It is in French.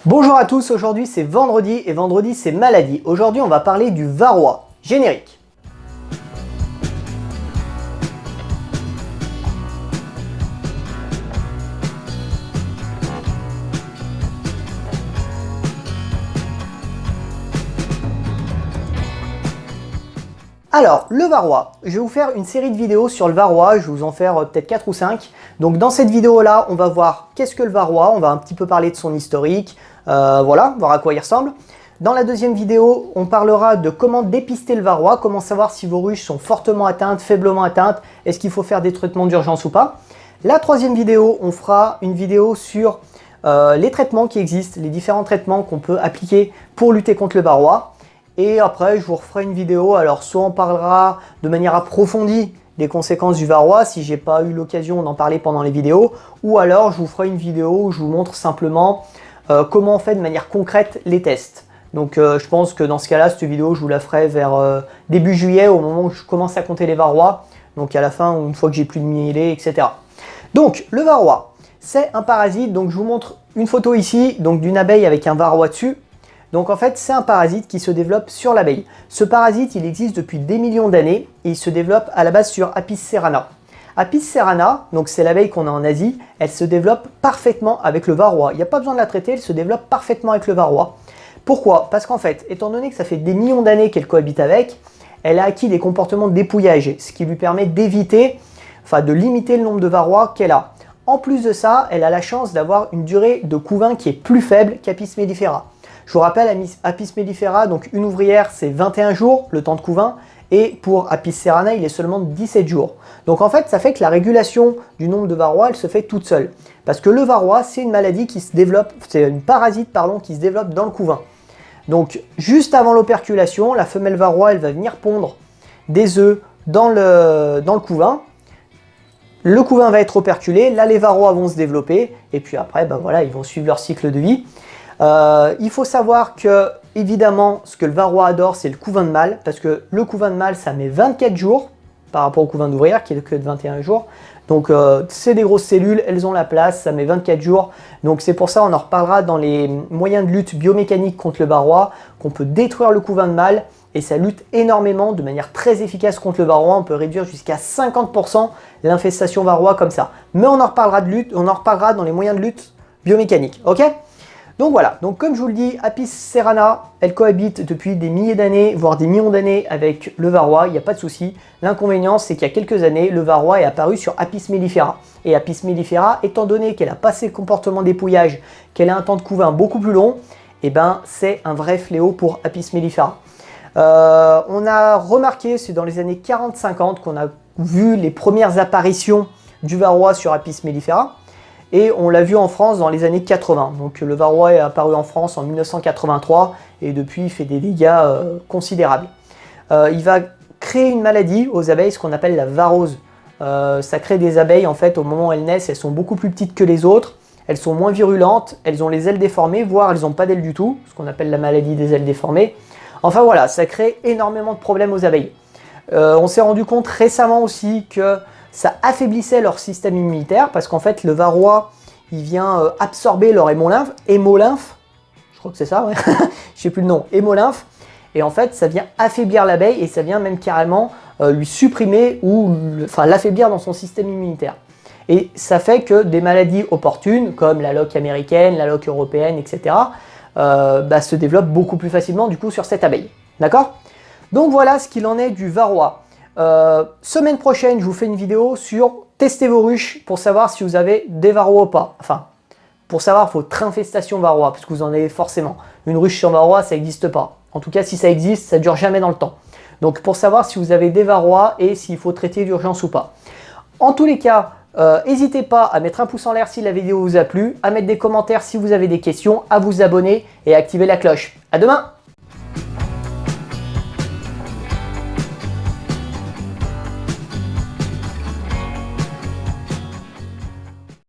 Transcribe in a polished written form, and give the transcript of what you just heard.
Bonjour à tous, aujourd'hui c'est vendredi et vendredi c'est maladie. Aujourd'hui on va parler du varroa. Générique. Alors, le varroa, je vais vous faire une série de vidéos sur le varroa, je vais vous en faire peut-être 4 ou 5. Donc dans cette vidéo-là, on va voir qu'est-ce que le varroa, on va un petit peu parler de son historique, voilà, voir à quoi il ressemble. Dans la deuxième vidéo, on parlera de comment dépister le varroa, comment savoir si vos ruches sont fortement atteintes, faiblement atteintes, est-ce qu'il faut faire des traitements d'urgence ou pas. La troisième vidéo, on fera une vidéo sur les traitements qui existent, les différents traitements qu'on peut appliquer pour lutter contre le varroa. Et après, je vous referai une vidéo, alors soit on parlera de manière approfondie des conséquences du varroa, si j'ai pas eu l'occasion d'en parler pendant les vidéos, ou alors je vous ferai une vidéo où je vous montre simplement comment on fait de manière concrète les tests. Donc je pense que dans ce cas-là, cette vidéo, je vous la ferai vers début juillet, au moment où je commence à compter les varrois, donc à la fin, une fois que j'ai plus de millets, etc. Donc, le varroa, c'est un parasite, donc je vous montre une photo ici, donc d'une abeille avec un varroa dessus. Donc en fait, c'est un parasite qui se développe sur l'abeille. Ce parasite, il existe depuis des millions d'années et il se développe à la base sur Apis cerana. Apis cerana, donc c'est l'abeille qu'on a en Asie, elle se développe parfaitement avec le varroa. Il n'y a pas besoin de la traiter, elle se développe parfaitement avec le varroa. Pourquoi? Parce qu'en fait, étant donné que ça fait des millions d'années qu'elle cohabite avec, elle a acquis des comportements d'épouillage, ce qui lui permet d'éviter, enfin de limiter le nombre de varrois qu'elle a. En plus de ça, elle a la chance d'avoir une durée de couvain qui est plus faible qu'Apis mellifera. Je vous rappelle, Apis mellifera, donc une ouvrière, c'est 21 jours, le temps de couvain, et pour Apis cerana, il est seulement de 17 jours. Donc en fait, ça fait que la régulation du nombre de varrois, elle se fait toute seule. Parce que le varroa, c'est une maladie qui se développe, c'est une parasite, pardon, qui se développe dans le couvain. Donc juste avant l'operculation, la femelle varroa, elle va venir pondre des œufs dans le couvain. Le couvain va être operculé, là les varrois vont se développer, et puis après, ben voilà, ils vont suivre leur cycle de vie. Il faut savoir que, évidemment, ce que le varroa adore, c'est le couvain de mâle, parce que le couvain de mâle, ça met 24 jours, par rapport au couvain d'ouvrière, qui est que de 21 jours. Donc, c'est des grosses cellules, elles ont la place, ça met 24 jours. Donc, c'est pour ça, on en reparlera dans les moyens de lutte biomécanique contre le varroa, qu'on peut détruire le couvain de mâle, et ça lutte énormément, de manière très efficace contre le varroa. On peut réduire jusqu'à 50% l'infestation varroa comme ça. Mais on en reparlera on en reparlera dans les moyens de lutte biomécanique, ok ? Donc voilà, donc comme je vous le dis, Apis cerana, elle cohabite depuis des milliers d'années, voire des millions d'années avec le varroa, il n'y a pas de souci. L'inconvénient, c'est qu'il y a quelques années, le varroa est apparu sur Apis mellifera. Et Apis mellifera, étant donné qu'elle a pas ces comportements d'épouillage, qu'elle a un temps de couvain beaucoup plus long, et ben c'est un vrai fléau pour Apis mellifera. On a remarqué, c'est dans les années 40-50 qu'on a vu les premières apparitions du varroa sur Apis mellifera. Et on l'a vu en France dans les années 80. Donc le varroa est apparu en France en 1983 et depuis il fait des dégâts considérables. Il va créer une maladie aux abeilles, ce qu'on appelle la varrose. Ça crée des abeilles, en fait, au moment où elles naissent, elles sont beaucoup plus petites que les autres, elles sont moins virulentes, elles ont les ailes déformées, voire elles n'ont pas d'ailes du tout, ce qu'on appelle la maladie des ailes déformées. Enfin voilà, ça crée énormément de problèmes aux abeilles. On s'est rendu compte récemment aussi que ça affaiblissait leur système immunitaire parce qu'en fait le varroa il vient absorber leur hémolymphe, je crois que c'est ça, ouais. Je sais plus le nom, hémolymphe, et en fait ça vient affaiblir l'abeille et ça vient même carrément lui supprimer ou l'affaiblir dans son système immunitaire. Et ça fait que des maladies opportunes comme la loque américaine, la loque européenne, etc. Se développent beaucoup plus facilement du coup sur cette abeille. D'accord ? Donc voilà ce qu'il en est du varroa. Semaine prochaine, je vous fais une vidéo sur tester vos ruches pour savoir si vous avez des varroas ou pas. Enfin, pour savoir votre infestation varroa, parce que vous en avez forcément. Une ruche sur varroa, ça n'existe pas. En tout cas, si ça existe, ça ne dure jamais dans le temps. Donc pour savoir si vous avez des varroas et s'il faut traiter d'urgence ou pas. En tous les cas, n'hésitez pas à mettre un pouce en l'air si la vidéo vous a plu, à mettre des commentaires si vous avez des questions, à vous abonner et à activer la cloche. À demain!